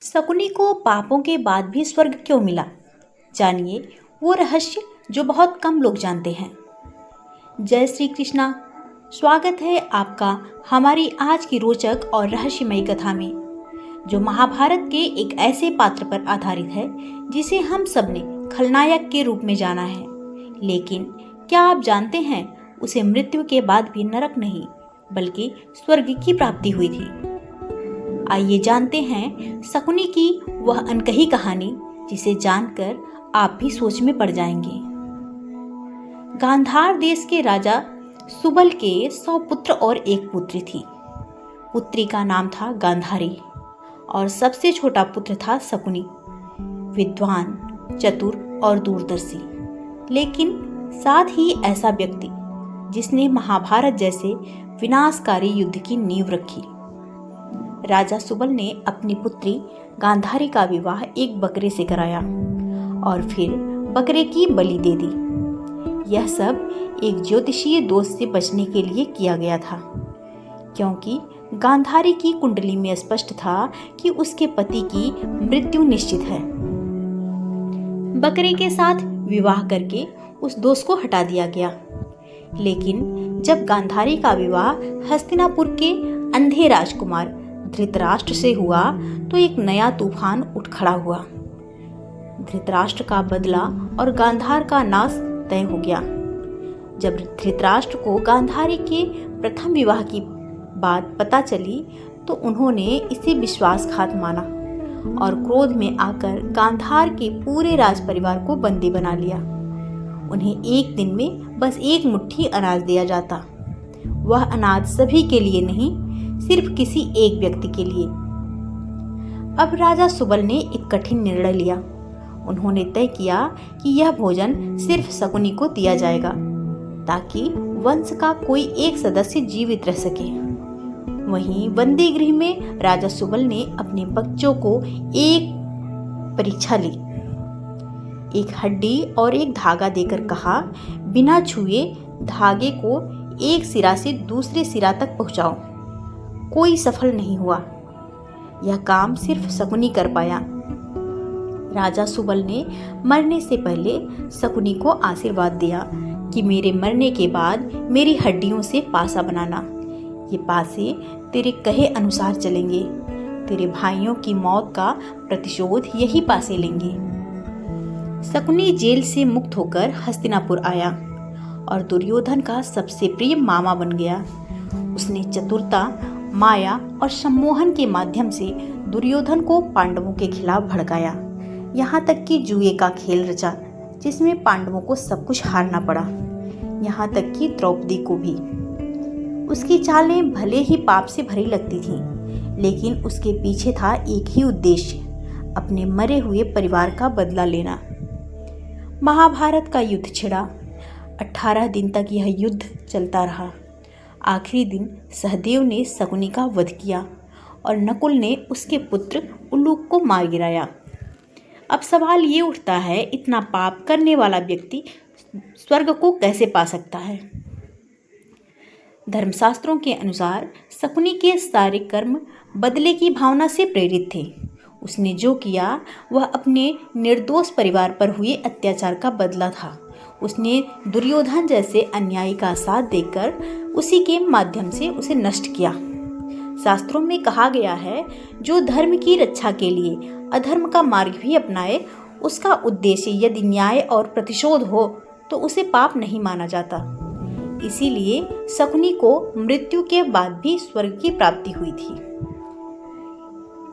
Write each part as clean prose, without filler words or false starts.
शकुनी को पापों के बाद भी स्वर्ग क्यों मिला? जानिए वो रहस्य जो बहुत कम लोग जानते हैं। जय श्री कृष्णा। स्वागत है आपका हमारी आज की रोचक और रहस्यमयी कथा में, जो महाभारत के एक ऐसे पात्र पर आधारित है जिसे हम सब ने खलनायक के रूप में जाना है। लेकिन क्या आप जानते हैं, उसे मृत्यु के बाद भी नरक नहीं बल्कि स्वर्ग की प्राप्ति हुई थी। आइए जानते हैं शकुनी की वह अनकही कहानी, जिसे जानकर आप भी सोच में पड़ जाएंगे। गांधार देश के राजा सुबल के 100 पुत्र और एक पुत्री थी। पुत्री का नाम था गांधारी और सबसे छोटा पुत्र था शकुनी, विद्वान, चतुर और दूरदर्शी, लेकिन साथ ही ऐसा व्यक्ति जिसने महाभारत जैसे विनाशकारी युद्ध की नींव रखी। राजा सुबल ने अपनी पुत्री गांधारी का विवाह एक बकरे से कराया और फिर बकरे की बलि दे दी। यह सब एक ज्योतिषीय दोष से बचने के लिए किया गया था, क्योंकि गांधारी की कुंडली में स्पष्ट था कि उसके पति की मृत्यु निश्चित है। बकरे के साथ विवाह करके उस दोष को हटा दिया गया। लेकिन जब गांधारी का विवाह हस्तिनापुर के अंधे राजकुमार धृतराष्ट्र से हुआ तो एक नया तूफान उठ खड़ा हुआ। धृतराष्ट्र का बदला और गांधार का नाश तय हो गया। जब धृतराष्ट्र को गांधारी के प्रथम विवाह की बात पता चली तो उन्होंने इसे विश्वासघात माना और क्रोध में आकर गांधार के पूरे राज परिवार को बंदी बना लिया। उन्हें एक दिन में बस एक मुट्ठी अनाज दिया जाता। वह अनाज सभी के लिए नहीं, सिर्फ किसी एक व्यक्ति के लिए। अब राजा सुबल ने एक कठिन निर्णय लिया। उन्होंने तय किया कि यह भोजन सिर्फ शकुनी को दिया जाएगा, ताकि वंश का कोई एक सदस्य जीवित रह सके। वहीं बंदी गृह में राजा सुबल ने अपने बच्चों को एक परीक्षा ली। एक हड्डी और एक धागा देकर कहा, बिना छुए धागे को एक सिरा से दूसरे सिरा तक पहुंचाओ। कोई सफल नहीं हुआ। यह काम सिर्फ शकुनी कर पाया। राजा सुबल ने मरने से पहले शकुनी को आशीर्वाद दिया कि मेरे मरने के बाद मेरी हड्डियों से पासा बनाना। ये पासे तेरे कहे अनुसार चलेंगे। तेरे भाइयों की मौत का प्रतिशोध यही पासे लेंगे। शकुनी जेल से मुक्त होकर हस्तिनापुर आया और दुर्योधन का सबसे प्रिय मामा बन गया। उसने चतुरता, माया और सम्मोहन के माध्यम से दुर्योधन को पांडवों के खिलाफ भड़काया। यहाँ तक कि जुए का खेल रचा, जिसमें पांडवों को सब कुछ हारना पड़ा, यहाँ तक कि द्रौपदी को भी। उसकी चालें भले ही पाप से भरी लगती थीं, लेकिन उसके पीछे था एक ही उद्देश्य, अपने मरे हुए परिवार का बदला लेना। महाभारत का युद्ध छिड़ा। 18 दिन तक यह युद्ध चलता रहा। आखिरी दिन सहदेव ने शकुनी का वध किया और नकुल ने उसके पुत्र उल्लूक को मार गिराया। अब सवाल ये उठता है, इतना पाप करने वाला व्यक्ति स्वर्ग को कैसे पा सकता है? धर्मशास्त्रों के अनुसार शकुनी के सारे कर्म बदले की भावना से प्रेरित थे। उसने जो किया वह अपने निर्दोष परिवार पर हुए अत्याचार का बदला था। उसने दुर्योधन जैसे अन्यायी का साथ देकर उसी के माध्यम से उसे नष्ट किया। शास्त्रों में कहा गया है, जो धर्म की रक्षा के लिए अधर्म का मार्ग भी अपनाए, उसका उद्देश्य यदि न्याय और प्रतिशोध हो तो उसे पाप नहीं माना जाता। इसीलिए शकुनी को मृत्यु के बाद भी स्वर्ग की प्राप्ति हुई थी।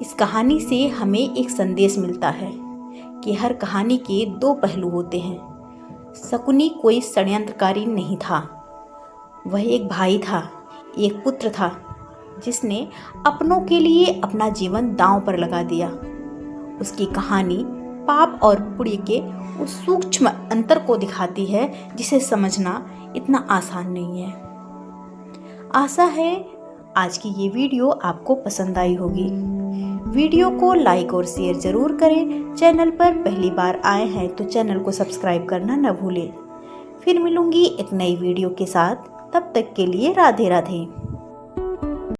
इस कहानी से हमें एक संदेश मिलता है कि हर कहानी के दो पहलू होते हैं। शकुनी कोई षड्यंत्रकारी नहीं था। वह एक भाई था, एक पुत्र था, जिसने अपनों के लिए अपना जीवन दांव पर लगा दिया। उसकी कहानी पाप और पुण्य के उस सूक्ष्म अंतर को दिखाती है, जिसे समझना इतना आसान नहीं है। आशा है आज की ये वीडियो आपको पसंद आई होगी। वीडियो को लाइक और शेयर जरूर करें। चैनल पर पहली बार आए हैं तो चैनल को सब्सक्राइब करना न भूलें। फिर मिलूंगी एक नई वीडियो के साथ। तब तक के लिए राधे राधे।